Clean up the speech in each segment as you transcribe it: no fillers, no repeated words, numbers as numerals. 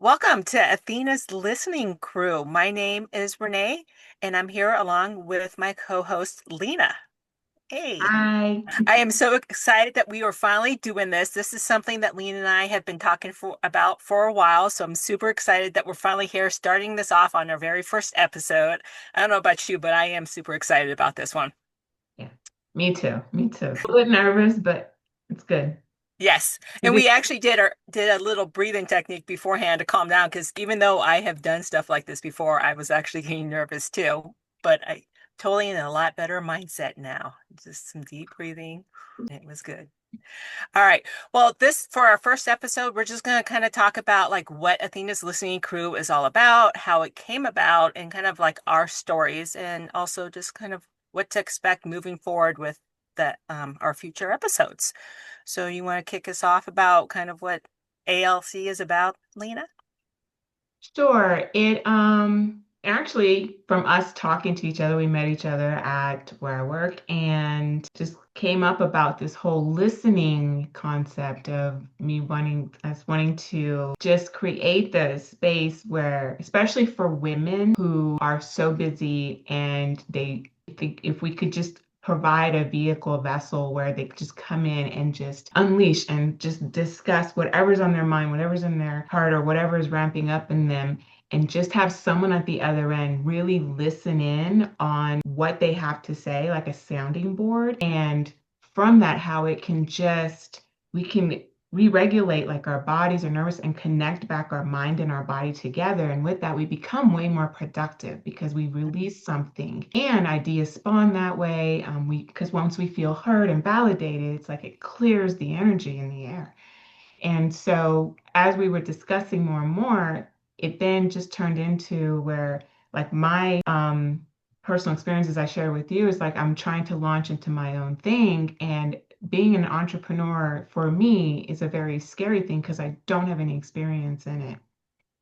Welcome to Athena's listening crew. My name is Renee, and I'm here along with my co-host Lina. Hey, Hi. I am so excited that we are finally doing this. This is something that Lina and I have been talking about for a while, so I'm super excited that we're finally here starting this off on our very first episode. I don't know about you, but I am super excited about this one. Yeah, me too. Me too. A little nervous, but it's good. Yes. You And did. we actually did a little breathing technique beforehand to calm down because even though I have done stuff like this before, I was actually getting nervous too. But I totally in a lot better mindset now. Just some deep breathing. It was good. All right. Well, this for our first episode, we're just going to kind of talk about like what Athena's listening crew is all about, how it came about, and kind of like our stories, and also just kind of what to expect moving forward with the our future episodes. So you want to kick us off about kind of what ALC is about, Lena? Sure. It actually from us talking to each other, we met each other at where I work and just came up about this whole listening concept of wanting to just create the space where, especially for women who are so busy and they think if we could just provide a vehicle, vessel where they could just come in and just unleash and just discuss whatever's on their mind, whatever's in their heart, or whatever is ramping up in them, and just have someone at the other end really listen in on what they have to say, like a sounding board. And from that, how it can just, we can re-regulate like our bodies are nervous and connect back our mind and our body together, and with that we become way more productive because we release something and ideas spawn that way. We Because once we feel heard and validated, it's like it clears the energy in the air. And so as we were discussing more and more, it then just turned into where like my personal experiences I share with you is like I'm trying to launch into my own thing. And being an entrepreneur for me is a very scary thing because I don't have any experience in it.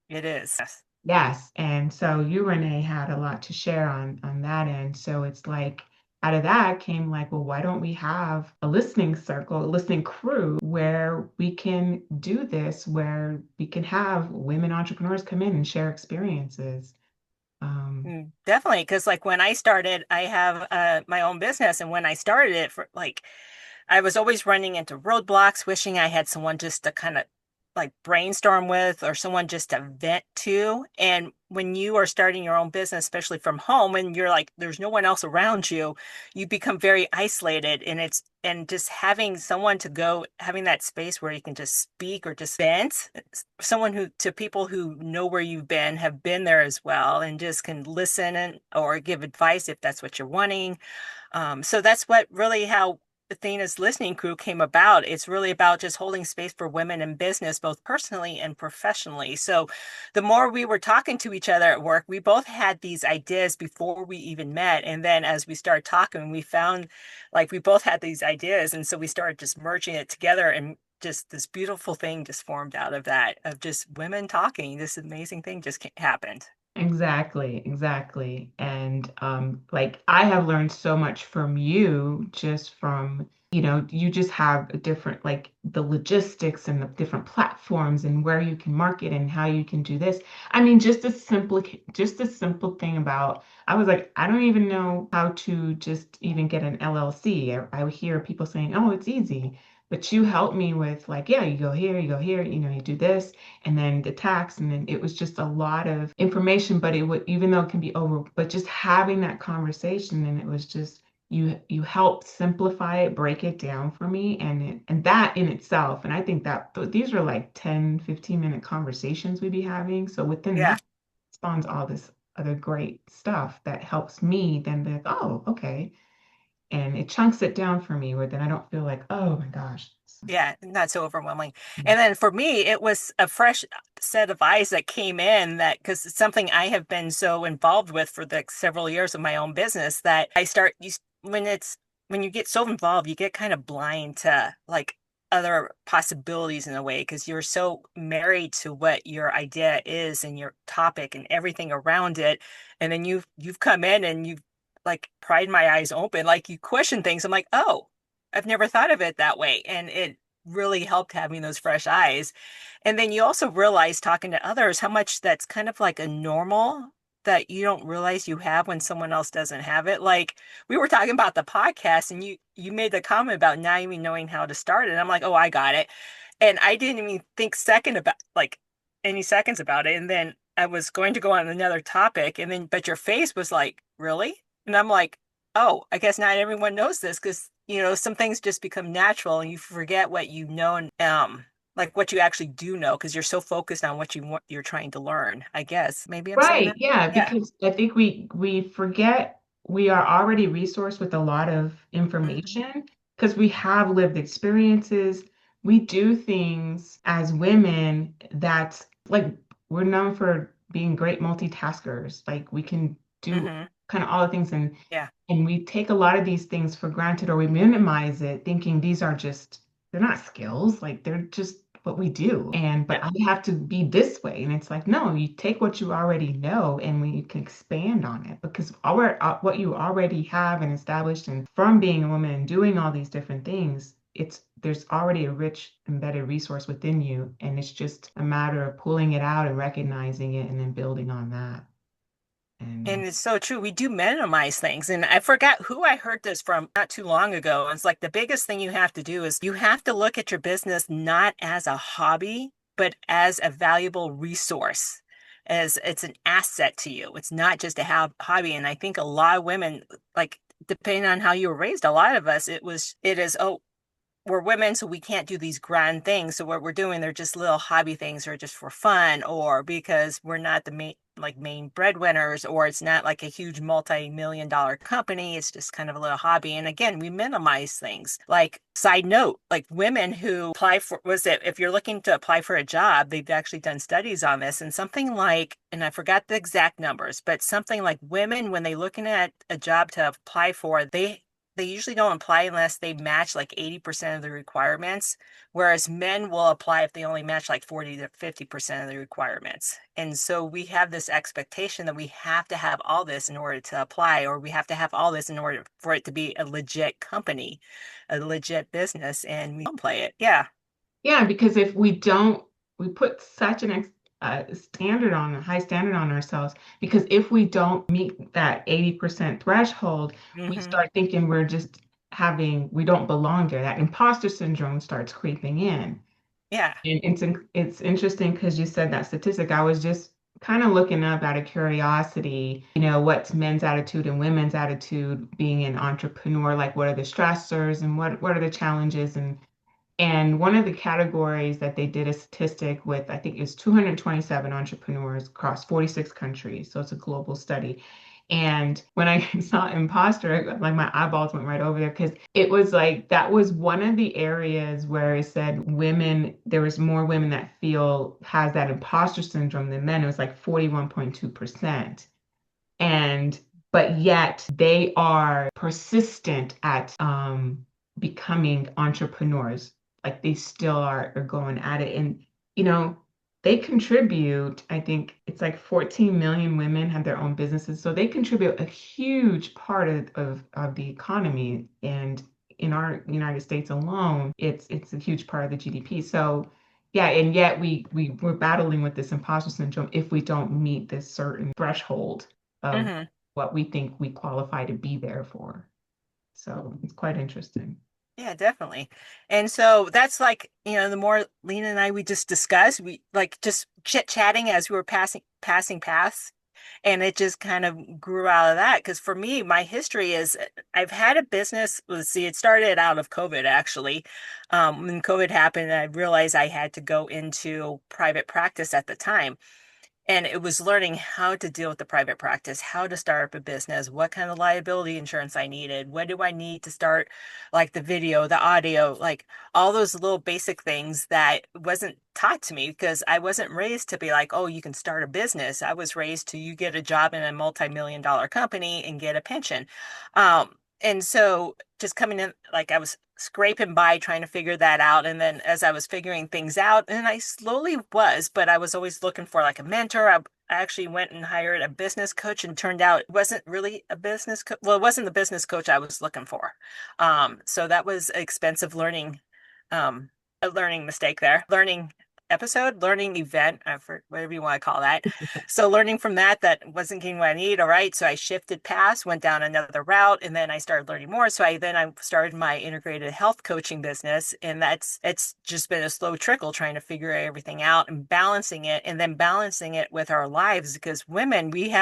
It is. Yes. Yes. And so you, Renee, had a lot to share on that end. So it's like out of that came like, well, why don't we have a listening circle, a listening crew where we can do this, where we can have women entrepreneurs come in and share experiences. Definitely, because like when I started, I have my own business, and when I started it, for like I was always running into roadblocks, wishing I had someone just to kind of like brainstorm with or someone just to vent to. And when you are starting your own business, especially from home, and you're like, there's no one else around you, you become very isolated. And just having someone to go, having that space where you can just speak or just vent, someone who, to people who know where you've been, have been there as well, and just can listen and or give advice if that's what you're wanting. So that's what really how Athena's listening crew came about. It's really about just holding space for women in business, both personally and professionally. So the more we were talking to each other at work, we both had these ideas before we even met. And then as we started talking, we found like we both had these ideas. And so we started just merging it together, and just this beautiful thing just formed out of that, of just women talking. This amazing thing just happened. Exactly, exactly. And like I have learned so much from you just from, you just have a different like the logistics and the different platforms and where you can market and how you can do this. I mean, just a simple thing about I was like, I don't even know how to just even get an LLC. I would hear people saying, "Oh, it's easy." But you helped me with like, yeah, you go here, you do this and then the tax, and then it was just a lot of information, but it would, even though it can be over, but just having that conversation, and it was just you helped simplify it, break it down for me, and that in itself, and I think that these are like 10-15 minute conversations we'd be having, so within Yeah. that spawns all this other great stuff that helps me then be like, oh, okay, and it chunks it down for me where then I don't feel like, oh my gosh. Yeah, not so overwhelming. And then for me, it was a fresh set of eyes that came in, that because it's something I have been so involved with for the several years of my own business that I start when you get so involved, you get kind of blind to like other possibilities in a way because you're so married to what your idea is and your topic and everything around it. And then you've come in and you've like pried my eyes open, like you question things. I'm like, oh, I've never thought of it that way. And it really helped having those fresh eyes. And then you also realize talking to others how much that's kind of like a normal that you don't realize you have when someone else doesn't have it. Like we were talking about the podcast and you made the comment about not even knowing how to start it. And I'm like, oh, I got it. And I didn't even think second about like any seconds about it. And then I was going to go on another topic and then but your face was like, really? And I'm like, oh, I guess not everyone knows this because some things just become natural and you forget what you know and like what you actually do know because you're so focused on what you're trying to learn. I guess maybe I'm saying Right, that. yeah, Yeah. because I think we forget we are already resourced with a lot of Hmm. information because we have lived experiences. We do things as women that like we're known for being great multitaskers. Like we can do Hmm. kind of all the things Yeah. and we take a lot of these things for granted or we minimize it thinking these are just they're not skills, like they're just what we do. And but Yeah. I have to be this way. And it's like, no, you take what you already know and we can expand on it because what you already have and established and from being a woman and doing all these different things, it's there's already a rich embedded resource within you. And it's just a matter of pulling it out and recognizing it and then building on that. And And it's so true. We do minimize things. And I forgot who I heard this from not too long ago. It's like the biggest thing you have to do is you have to look at your business not as a hobby, but as a valuable resource, as it's an asset to you. It's not just a hobby. And I think a lot of women, like, depending on how you were raised, a lot of us, it is, oh, we're women, so we can't do these grand things. So what we're doing, they're just little hobby things or just for fun or because we're not the main breadwinners or it's not like a huge multi-million dollar company. It's just kind of a little hobby. And again, we minimize things. Like side note, like women who apply for was it if you're looking to apply for a job, they've actually done studies on this and something like, and I forgot the exact numbers, but something like women when they looking at a job to apply for, they usually don't apply unless they match like 80% of the requirements, whereas men will apply if they only match like 40 to 50% of the requirements. And so we have this expectation that we have to have all this in order to apply, or we have to have all this in order for it to be a legit company, a legit business, and we don't play it. Yeah. yeah, because if we don't, we put such standard on a high standard on ourselves. Because if we don't meet that 80% threshold, we Hmm. start thinking we don't belong there. That imposter syndrome starts creeping in. Yeah. And it's interesting because you said that statistic. I was just kind of looking up out of curiosity, what's men's attitude and women's attitude being an entrepreneur, like what are the stressors and what are the challenges and one of the categories that they did a statistic with, I think it was 227 entrepreneurs across 46 countries. So it's a global study. And when I saw imposter, like my eyeballs went right over there because it was like that was one of the areas where it said there was more women that feel has that imposter syndrome than men. It was like 41.2%. And but yet they are persistent at becoming entrepreneurs. Like they still are going at it, and you know they contribute. I think it's like 14 million women have their own businesses, so they contribute a huge part of the economy. And in our United States alone, it's a huge part of the GDP. So yeah, and yet we're battling with this imposter syndrome if we don't meet this certain threshold of Hmm. what we think we qualify to be there for. So it's quite interesting. Yeah, definitely. And so that's like, the more Lena and I we just discussed, we like just chit-chatting as we were passing paths. And it just kind of grew out of that. Because for me, my history is I've had a business. Let's see, it started out of COVID actually. When COVID happened, I realized I had to go into private practice at the time. And it was learning how to deal with the private practice, how to start up a business, what kind of liability insurance I needed, what do I need to start, like the video, the audio, like all those little basic things that wasn't taught to me because I wasn't raised to be like, oh, you can start a business. I was raised to you get a job in a multi-million dollar company and get a pension. And so just coming in, like I was scraping by trying to figure that out. And then as I was figuring things out, and I slowly was, but I was always looking for like a mentor. I actually went and hired a business coach and turned out it wasn't really a business coach. Well, it wasn't the business coach I was looking for. So that was expensive learning. Um, a learning mistake there, learning episode, learning event, for whatever you want to call that. So learning from that, that wasn't getting what I need. All right. So I shifted past, went down another route, and then I started learning more. So I started my integrated health coaching business. And it's just been a slow trickle trying to figure everything out and balancing it, and then balancing it with our lives, because women, we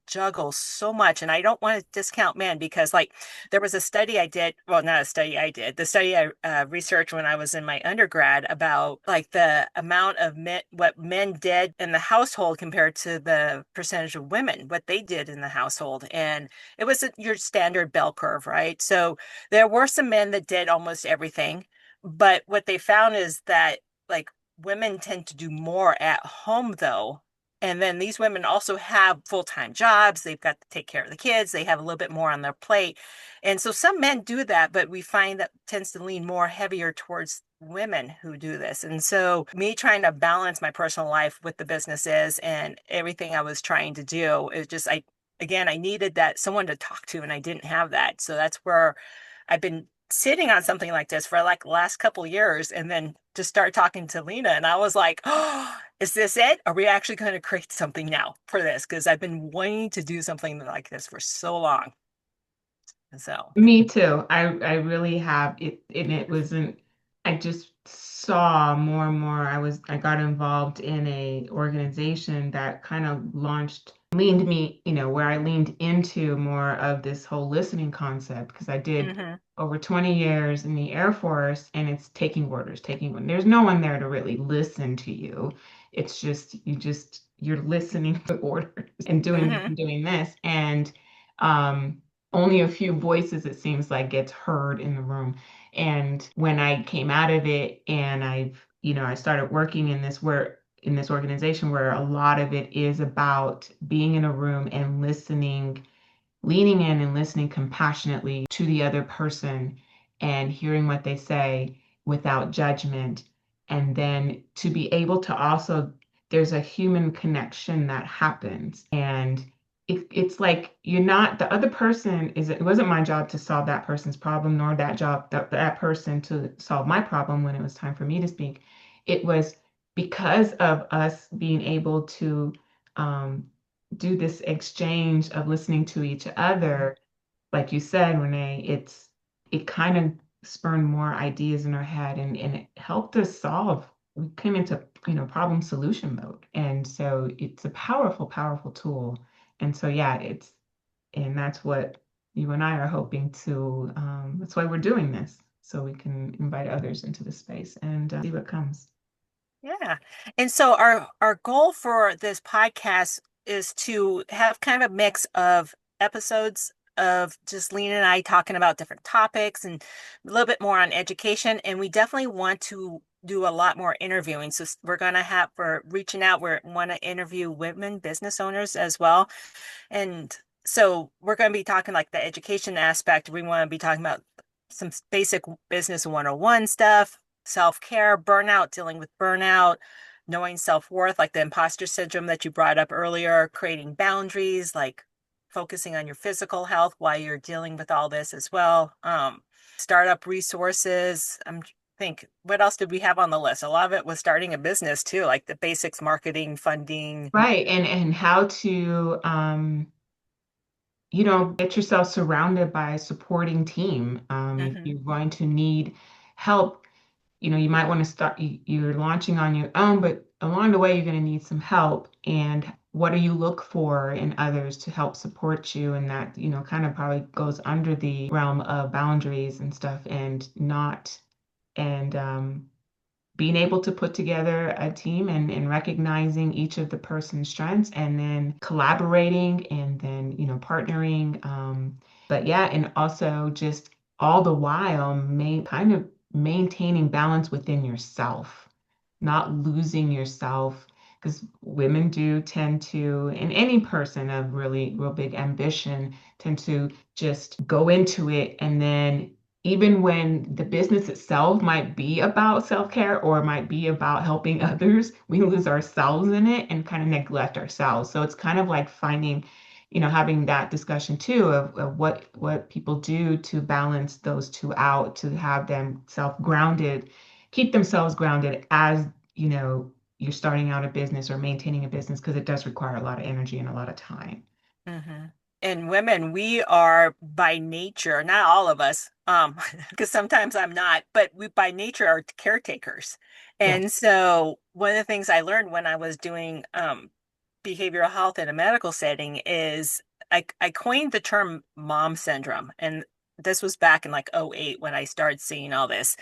juggle so much. And I don't want to discount men, because like there was a study I did, well, not a study I did, the study I researched when I was in my undergrad about like the amount of men, what men did in the household compared to the percentage of women, what they did in the household. And it was your standard bell curve, right? So there were some men that did almost everything. But what they found is that like women tend to do more at home though. And then these women also have full-time jobs. They've got to take care of the kids. They have a little bit more on their plate. And so some men do that, but we find that tends to lean more heavier towards women who do this. And so me trying to balance my personal life with the businesses and everything I was trying to do is just, I needed that someone to talk to, and I didn't have that. So that's where I've been sitting on something like this for like the last couple years, and then just start talking to Lena, and I was like, oh, is this it? Are we actually going to create something now for this? Because I've been wanting to do something like this for so long. So, Me too. I really have it, and it wasn't, I just saw more and more. I got involved in a organization that kind of leaned me, where I leaned into more of this whole listening concept, because I did hmm over 20 years in the Air Force, and it's taking orders, there's no one there to really listen to you. It's you're listening to orders and hmm doing this. And only a few voices, it seems like, gets heard in the room. And when I came out of it, and I started working in this organization where a lot of it is about being in a room and listening, leaning in and listening compassionately to the other person and hearing what they say without judgment. And then to be able to also, there's a human connection that happens. And it's like you're not, the other person is, it wasn't my job to solve that person's problem, nor that person to solve my problem when it was time for me to speak. It was because of us being able to um, do this exchange of listening to each other, like you said, Renee, it kind of spurned more ideas in our head, and it helped us solve. We came into, problem solution mode. And so it's a powerful, powerful tool. And so yeah, and that's what you and I are hoping to, that's why we're doing this, so we can invite others into the space and see what comes. yeah. And so our goal for this podcast is to have kind of a mix of episodes of just Lena and I talking about different topics, and a little bit more on education. And we definitely want to do a lot more interviewing. So we're reaching out. We want to interview women business owners as well. And so we're going to be talking like the education aspect. We want to be talking about some basic business 101 stuff, self-care, burnout, dealing with burnout, knowing self-worth, like the imposter syndrome that you brought up earlier, creating boundaries, like focusing on your physical health while you're dealing with all this as well. Startup resources. Think what else did we have on the list? A lot of it was starting a business too, like the basics, marketing, funding. Right. And how to get yourself surrounded by a supporting team. If hmm you're going to need help, you might want to start, you're launching on your own, but along the way, you're going to need some help. And what do you look for in others to help support you? And that, kind of probably goes under the realm of boundaries and stuff, and not, and being able to put together a team, and recognizing each of the person's strengths, and then collaborating, and then partnering, but yeah, and also just all the while kind of maintaining balance within yourself, not losing yourself, because women do tend to, and any person of really real big ambition, tend to just go into it, and then even when the business itself might be about self-care or might be about helping others, we lose ourselves in it and kind of neglect ourselves. So it's kind of like finding, having that discussion too of what people do to balance those two out, to have them self-grounded keep themselves grounded as, you know, you're starting out a business or maintaining a business because it does require a lot of energy and a lot of time. hmm And women, we are by nature, not all of us, because sometimes I'm not, but we by nature are caretakers. Yes. And so one of the things I learned when I was doing behavioral health in a medical setting is I coined the term mom syndrome. And this was back in like '08 when I started seeing all this,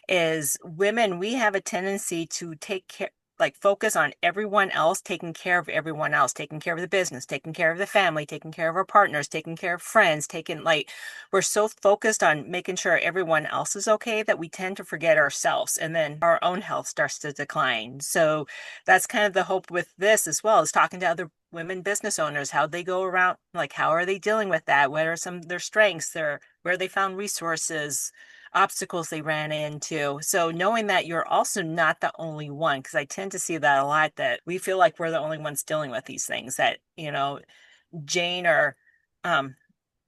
is women, we have a tendency to take care, like focus on everyone else, taking care of everyone else, taking care of the business, taking care of the family, taking care of our partners, taking care of friends, taking like we're so focused on making sure everyone else is okay that we tend to forget ourselves and then our own health starts to decline. So that's kind of the hope with this as well, is talking to other women business owners, how they go around, like how are they dealing with that? What are some of their strengths, their where they found resources, obstacles they ran into. So knowing that you're also not the only one, because I tend to see that a lot, that we feel like we're the only ones dealing with these things, that, Jane or um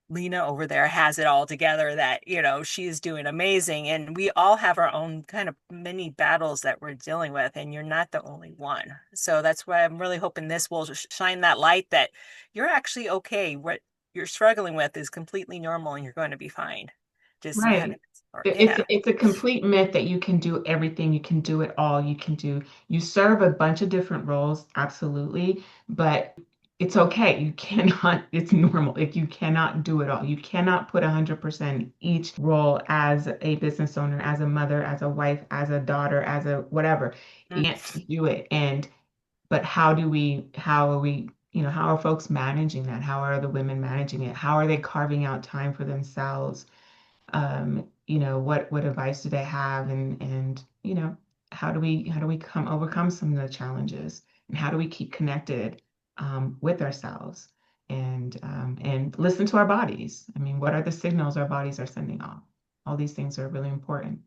Lena over there has it all together, that, she's doing amazing. And we all have our own kind of mini battles that we're dealing with, and you're not the only one. So that's why I'm really hoping this will shine that light that you're actually okay. What you're struggling with is completely normal and you're going to be fine. Just having, Right. It's yeah. it's a complete myth that you can do everything, you can do it all, you serve a bunch of different roles, absolutely, but it's okay. You cannot, it's normal. If you cannot do it all, you cannot put 100% each role as a business owner, as a mother, as a wife, as a daughter, as a whatever. Mm. You can't do it. And but how are folks managing that? How are the women managing it? How are they carving out time for themselves? What advice do they have, and how do we come overcome some of the challenges, and how do we keep connected with ourselves, and listen to our bodies? I mean, what are the signals our bodies are sending off? All these things are really important.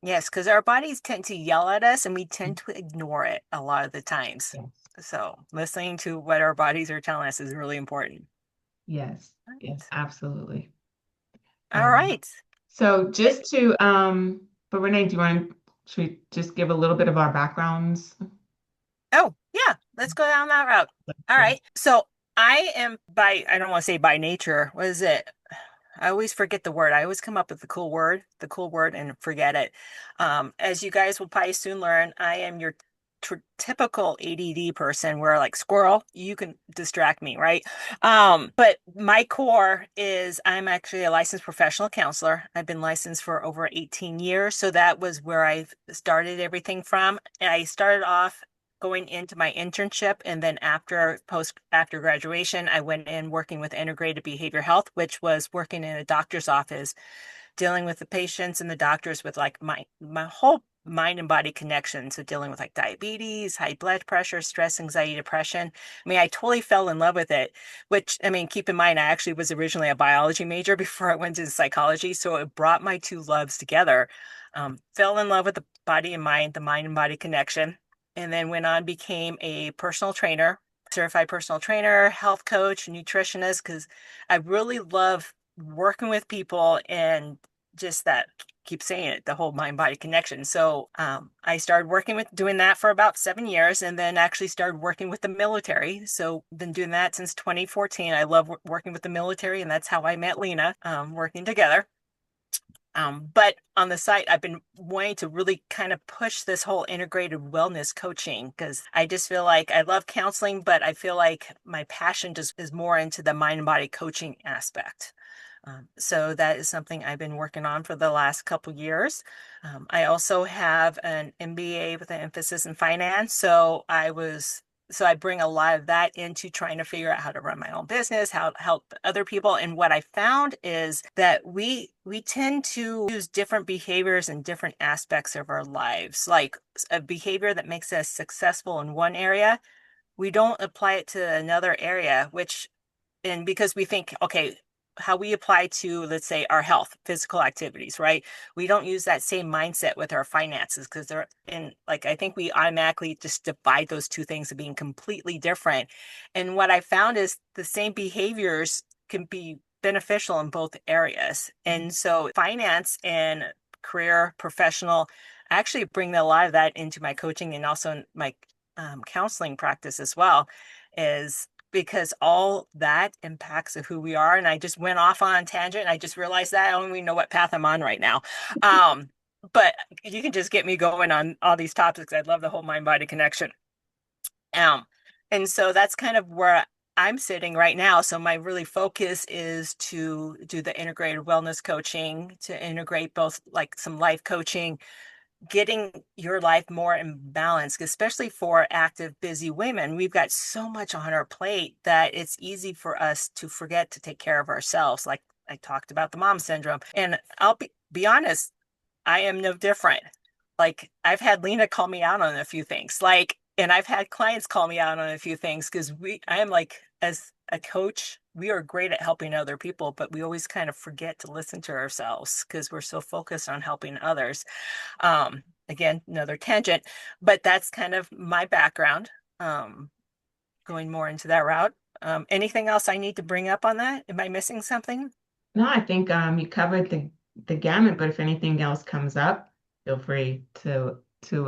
Yes, because our bodies tend to yell at us and we tend to ignore it a lot of the times. Yes, So listening to what our bodies are telling us is really important. yes, yes, Right. absolutely. All right. So It- just to but Renee, should we just give a little bit of our backgrounds? Oh, yeah, let's go down that route. All Yeah. right. So I am I don't want to say by nature. What is it? I always forget the word. I always come up with the cool word and forget it. As you guys will probably soon learn, I am your typical ADD person where like squirrel, you can distract me, right? But my core is I'm actually a licensed professional counselor. I've been licensed for over 18 years. So that was where I started everything from. And I started off going into my internship, and then after graduation I went in working with integrated behavior health, which was working in a doctor's office dealing with the patients and the doctors with like my whole mind and body connection. So dealing with like diabetes, high blood pressure, stress, anxiety, depression. I mean, I totally fell in love with it, which I mean, keep in mind, I actually was originally a biology major before I went into psychology. So it brought my two loves together. Fell in love with the body and mind, the mind and body connection, and then went on, became a personal trainer, certified personal trainer, health coach, nutritionist, because I really love working with people and just that, keep saying it, the whole mind body connection. So I started working with doing that for about 7 years, and then actually started working with the military. So been doing that since 2014. I love working with the military, and that's how I met Lena, working together. But on the site, I've been wanting to really kind of push this whole integrated wellness coaching, because I just feel like I love counseling, but I feel like my passion just is more into the mind and body coaching aspect. So that is something I've been working on for the last couple years. I also have an MBA with an emphasis in finance. So I bring a lot of that into trying to figure out how to run my own business, how to help other people. And what I found is that we tend to use different behaviors in different aspects of our lives. Like a behavior that makes us successful in one area, we don't apply it to another area, which, and because we think, okay, how we apply to, let's say, our health, physical activities, right? We don't use that same mindset with our finances, because they're in, like, I think we automatically just divide those two things as being completely different. And what I found is the same behaviors can be beneficial in both areas. And so finance and career, professional, actually bring a lot of that into my coaching and also my counseling practice as well, is because all that impacts of who we are. And I just went off on a tangent. And I just realized that I don't even know what path I'm on right now. But you can just get me going on all these topics. I love the whole mind body connection. Um, and so that's kind of where I'm sitting right now. So my really focus is to do the integrated wellness coaching, to integrate both like some life coaching, getting your life more in balance, especially for active, busy women. We've got so much on our plate that it's easy for us to forget to take care of ourselves. Like I talked about the mom syndrome. And I'll be honest, I am no different. Like I've had Lena call me out on a few things. Like, and I've had clients call me out on a few things because I am like, as a coach, we are great at helping other people, but we always kind of forget to listen to ourselves because we're so focused on helping others. Again, another tangent, but that's kind of my background. Going more into that route. Anything else I need to bring up on that? Am I missing something? No, I think you covered the gamut, but if anything else comes up, feel free to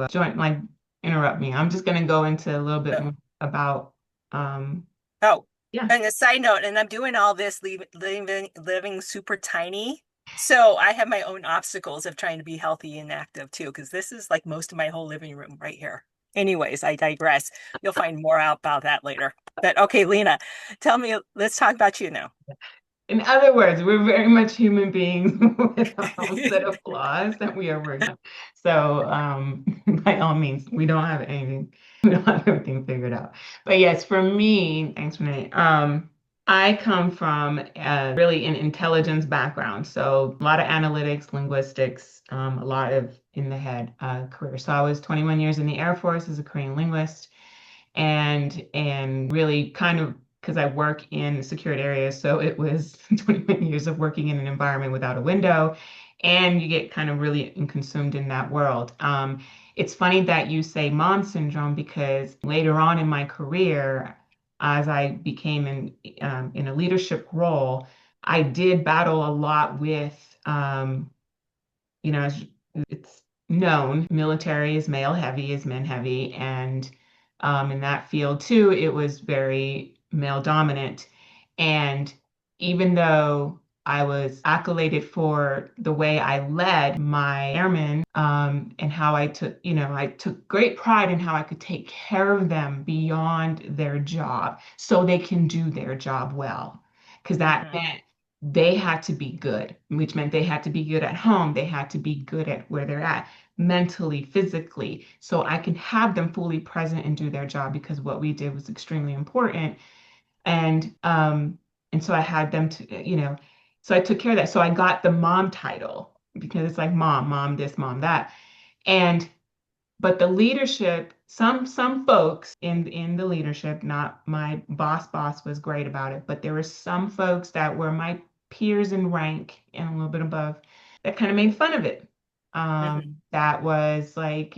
join, like interrupt me. I'm just gonna go into a little bit No. more about um Oh, yeah. and a side note, and I'm doing all this living super tiny. So I have my own obstacles of trying to be healthy and active too, because this is like most of my whole living room right here. Anyways, I digress. You'll find more out about that later. But okay, Lena, tell me, let's talk about you now. In other words, we're very much human beings with our own set of flaws that we are working on. So, by all means, we don't have anything, we don't have everything figured out. But yes, for me, thanks, Renee. I come from really an intelligence background. So a lot of analytics, linguistics, a lot of in the head career. So I was 21 years in the Air Force as a Korean linguist and really kind of because I work in secured areas, so it was 21 years of working in an environment without a window, and you get kind of really consumed in that world. It's funny that you say mom syndrome because later on in my career, as I became in a leadership role, I did battle a lot with as it's known, military is male heavy, is men heavy. And in that field too, it was very male dominant. And even though I was accoladed for the way I led my airmen and how I took great pride in how I could take care of them beyond their job so they can do their job well. Because that Hmm. meant they had to be good, which meant they had to be good at home. They had to be good at where they're at mentally, physically, so I can have them fully present and do their job because what we did was extremely important. And so I had them so I took care of that. So I got the mom title because it's like mom this, mom that. And but the leadership, some folks in the leadership, not my boss was great about it, but there were some folks that were my peers in rank and a little bit above that kind of made fun of it. Hmm. That was like,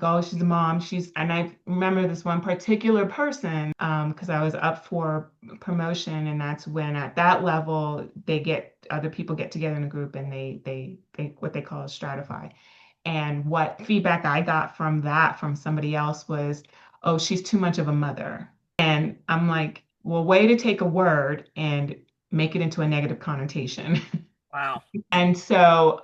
oh, she's a mom. And I remember this one particular person, because I was up for promotion, and that's when at that level other people get together in a group and they what they call stratify. And what feedback I got from that from somebody else was, oh, she's too much of a mother. And I'm like, well, way to take a word and make it into a negative connotation. Wow. And so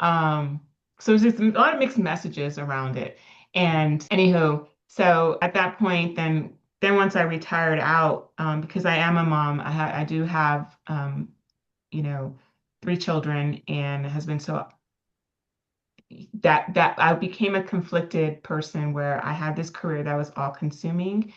there's just a lot of mixed messages around it. And anywho, so at that point, then once I retired out, because I am a mom, I do have you know, 3 children and a husband. So that I became a conflicted person where I had this career that was all consuming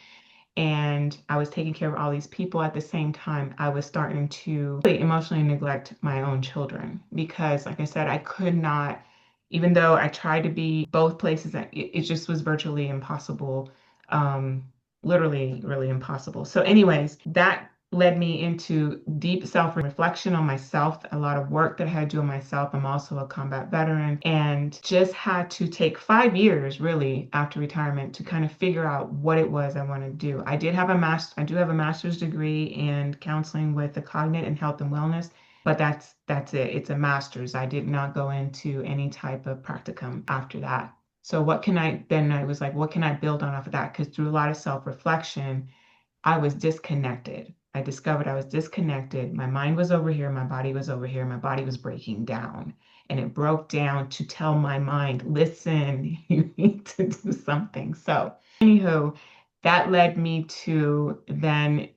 and I was taking care of all these people at the same time. I was starting to really emotionally neglect my own children because, like I said, I could not, even though I tried to be both places, it just was virtually impossible. Um, Literally, really impossible. So, anyways, that led me into deep self-reflection on myself, a lot of work that I had to do on myself. I'm also a combat veteran and just had to take 5 years really after retirement to kind of figure out what it was I wanted to do. I do have a master's degree in counseling with the cognitive and health and wellness. But that's it. It's a master's. I did not go into any type of practicum after that. So I was like, what can I build on off of that? Because through a lot of self-reflection, I was disconnected. I discovered I was disconnected. My mind was over here, my body was over here, my body was breaking down. And it broke down to tell my mind, listen, you need to do something. So, anywho, that led me to then,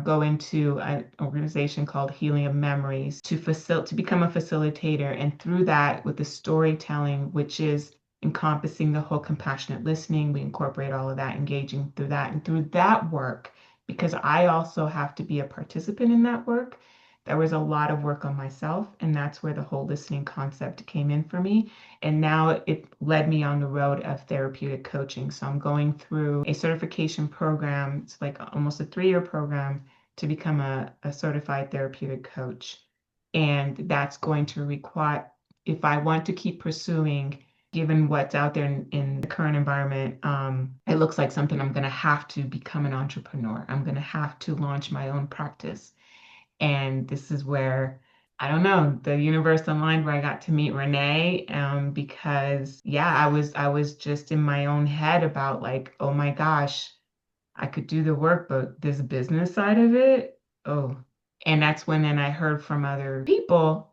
go into an organization called Healing of Memories to become a facilitator. And through that, with the storytelling, which is encompassing the whole compassionate listening, we incorporate all of that, engaging through that. And through that work, because I also have to be a participant in that work. There was a lot of work on myself, and that's where the whole listening concept came in for me. And now it led me on the road of therapeutic coaching. So I'm going through a certification program. It's like almost a 3-year program to become a certified therapeutic coach. And that's going to require, if I want to keep pursuing given what's out there in the current environment, it looks like something I'm going to have to become an entrepreneur. I'm going to have to launch my own practice. And this is where, I don't know, the universe aligned where I got to meet Renee, because yeah, I was just in my own head about like, oh my gosh, I could do the work, but this business side of it, oh. And that's when then I heard from other people,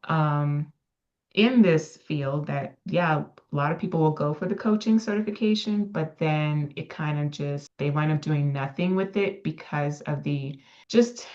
in this field that, yeah, a lot of people will go for the coaching certification, but then it kind of just, they wind up doing nothing with it because of just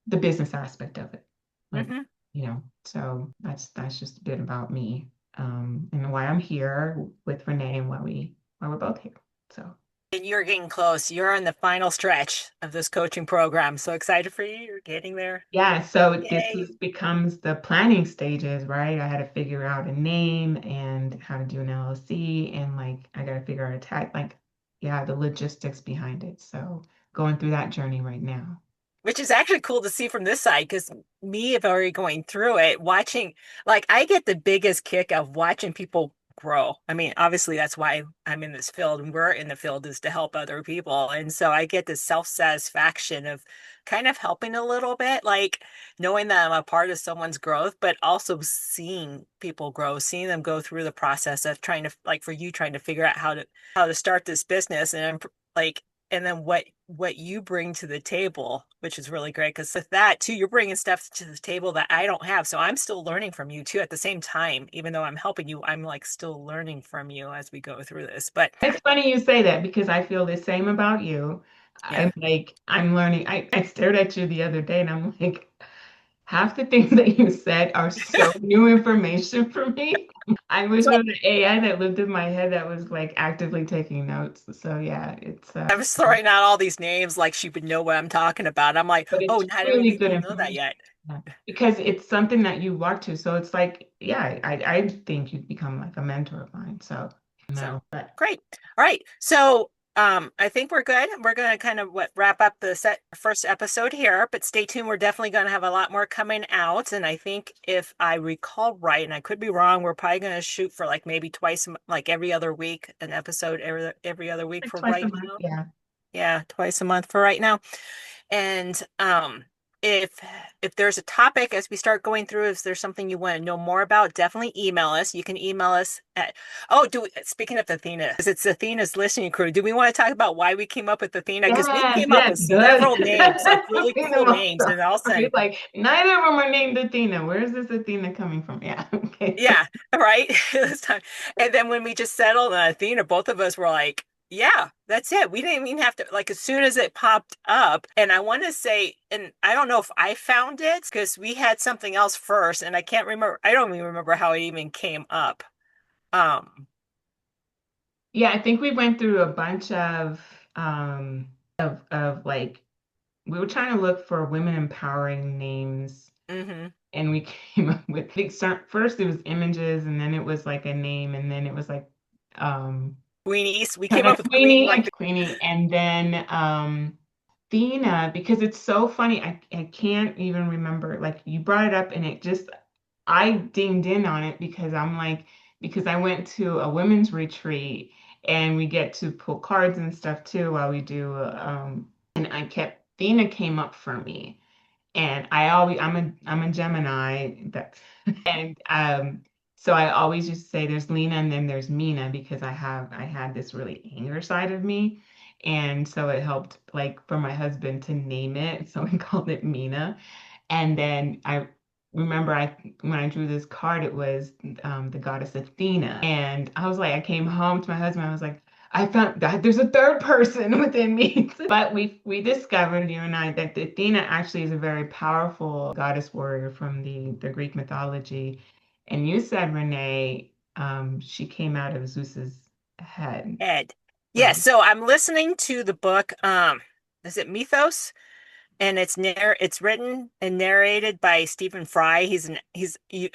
the business aspect of it. Like, Hmm. so that's just a bit about me, and why I'm here with Renee and why we're both here. So. And you're getting close. You're on the final stretch of this coaching program. So excited for you. You're getting there. Yeah, so Yay. becomes the planning stages, right? I had to figure out a name and how to do an LLC, and like I got to figure out a tag, like, yeah, the logistics behind it. So going through that journey right now. Which is actually cool to see from this side because me of already going through it, watching, like, I get the biggest kick of watching people grow. I mean, obviously, that's why I'm in this field and we're in the field is to help other people. And so I get the self-satisfaction of kind of helping a little bit, like knowing that I'm a part of someone's growth, but also seeing people grow, seeing them go through the process of trying to, like, for you, trying to figure out how to start this business. And I'm like, and then what you bring to the table, which is really great because with that too, you're bringing stuff to the table that I don't have. So I'm still learning from you too at the same time. Even though I'm helping you, I'm like still learning from you as we go through this. But It's funny you say that because I feel the same about you. yeah. I'm like, I'm learning. I stared at you the other day and I'm like, half the things that you said are so new information for me. I wish So there was an AI that lived in my head that was like actively taking notes. So yeah, I was throwing out all these names like she would know what I'm talking about. I'm like, but oh, it's not many really good people know that information. yet. Yeah. Because it's something that you walk to. So it's like, yeah, I think you'd become like a mentor of mine. So So no, but great. All right. So I think we're good. We're gonna kind of wrap up the first episode here, but stay tuned. We're definitely gonna have a lot more coming out. And I think if I recall right, and I could be wrong, we're probably gonna shoot for like maybe twice, like every other week, an episode every other week like for twice a right month. now. Yeah. Yeah, twice a month for right now. And if if there's a topic as we start going through, if there's something you want to know more about, definitely email us. You can email us at speaking of Athena, 'cause it's Athena's listening crew. Do we want to talk about why we came up with Athena? Because we Yes, came up yes, with good. several names, like I've really seen cool them all. names, and all of a He's sudden, like, neither of them are named Athena. Where's this Athena coming from? Yeah, okay. yeah, right. This time. And then when we just settled on Athena, both of us were like, yeah, that's it. We didn't even have to, like, as soon as it popped up. And I want to say, and I don't know if I found it because we had something else first, and I can't remember, I don't even remember how it even came up. Um, Yeah, I think we went through a bunch of like we were trying to look for women empowering names, hmm and we came up with, I think first it was images, and then it was like a name, and then it was like um Queenies. We came kind of up with Queenie, like, Queenie, and then Thena, because it's so funny. I can't even remember. Like you brought it up and it just I dinged in on it because I'm like, because I went to a women's retreat and we get to pull cards and stuff too while we do and I kept Thena came up for me. And I'm a Gemini that and so I always just say there's Lena and then there's Mina because I had this really anger side of me. And so it helped like for my husband to name it. So we called it Mina. And then I remember when I drew this card, it was the goddess Athena. And I was like, I came home to my husband, I was like, I found that there's a third person within me. But we discovered, you and I, that Athena actually is a very powerful goddess warrior from the Greek mythology. And you said, Renee, she came out of Zeus's head. Ed. Yeah, So so I'm listening to the book, is it Mythos? And it's written and narrated by Stephen Fry.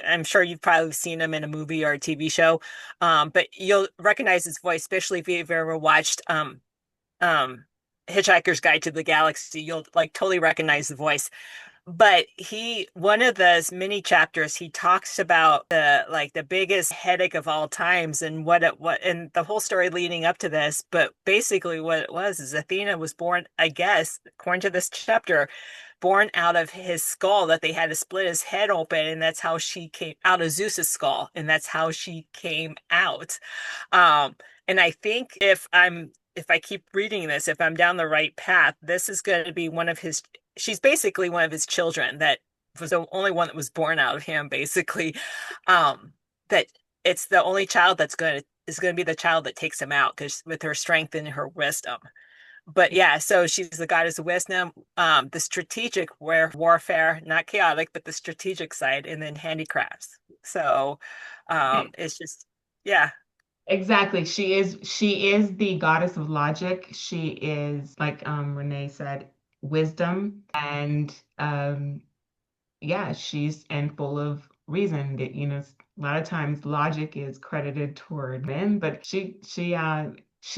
I'm sure you've probably seen him in a movie or a TV show. But you'll recognize his voice, especially if you've ever watched um Hitchhiker's Guide to the Galaxy. You'll like totally recognize the voice. But one of those mini chapters, he talks about the biggest headache of all times and and the whole story leading up to this. But basically, what it was is Athena was born, I guess, according to this chapter, born out of his skull, that they had to split his head open, and that's how she came out of Zeus's skull, and that's how she came out. Um, and I think if I keep reading this, if I'm down the right path, this is going to be she's basically one of his children that was the only one that was born out of him, basically. That it's the only child is going to be the child that takes him out because with her strength and her wisdom. But yeah, so she's the goddess of wisdom, the strategic warfare, not chaotic, but the strategic side, and then handicrafts. So it's just yeah. exactly. She is the goddess of logic. She is, like Renee said, wisdom. And yeah, she's and full of reason that, a lot of times logic is credited toward men, but she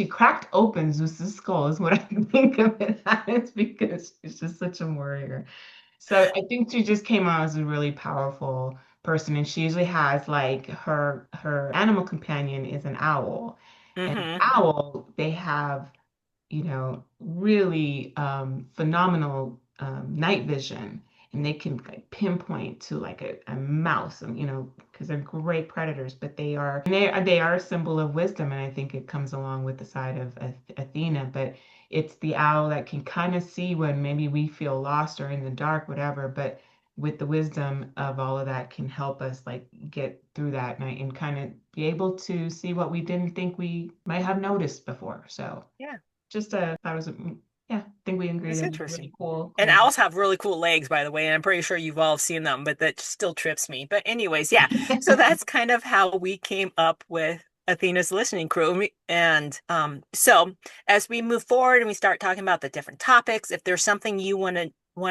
cracked open Zeus's skull is what I think of it as because she's just such a warrior. So I think she just came out as a really powerful person, and she usually has like her animal companion is an owl, and Hmm. owl they have really phenomenal night vision, and they can like pinpoint to like a mouse, and because they're great predators, but they are a symbol of wisdom, and I think it comes along with the side of Athena, but it's the owl that can kind of see when maybe we feel lost or in the dark, whatever, but with the wisdom of all of that can help us like get through that night and kind of be able to see what we didn't think we might have noticed before. So Yeah. just that was yeah, I think we agreed That's it was a really interesting. cool, And cool. owls have really cool legs, by the way, and I'm pretty sure you've all seen them, but that still trips me. But anyways, yeah. So that's kind of how we came up with Athena's listening crew. And so as we move forward and we start talking about the different topics, if there's something you want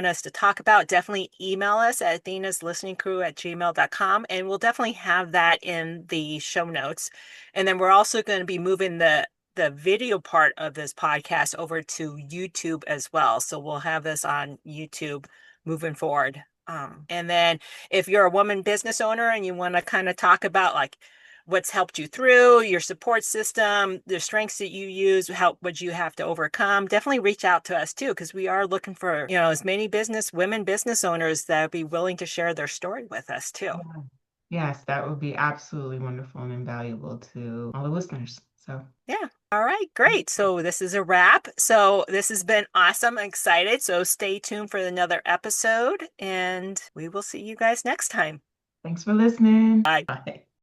us to talk about, definitely email us at athenaslisteningcrew@gmail.com, and we'll definitely have that in the show notes. And then we're also going to be moving the video part of this podcast over to YouTube as well. So we'll have this on YouTube moving forward. And then if you're a woman business owner and you want to kind of talk about like what's helped you through your support system, the strengths that you use, what you have to overcome, definitely reach out to us too, because we are looking for, as many women business owners that would be willing to share their story with us too. Yeah. Yes, that would be absolutely wonderful and invaluable to all the listeners. So Yeah. All right, great. So this is a wrap. So this has been awesome. I'm excited. So stay tuned for another episode, and we will see you guys next time. thanks for listening. Bye. Bye.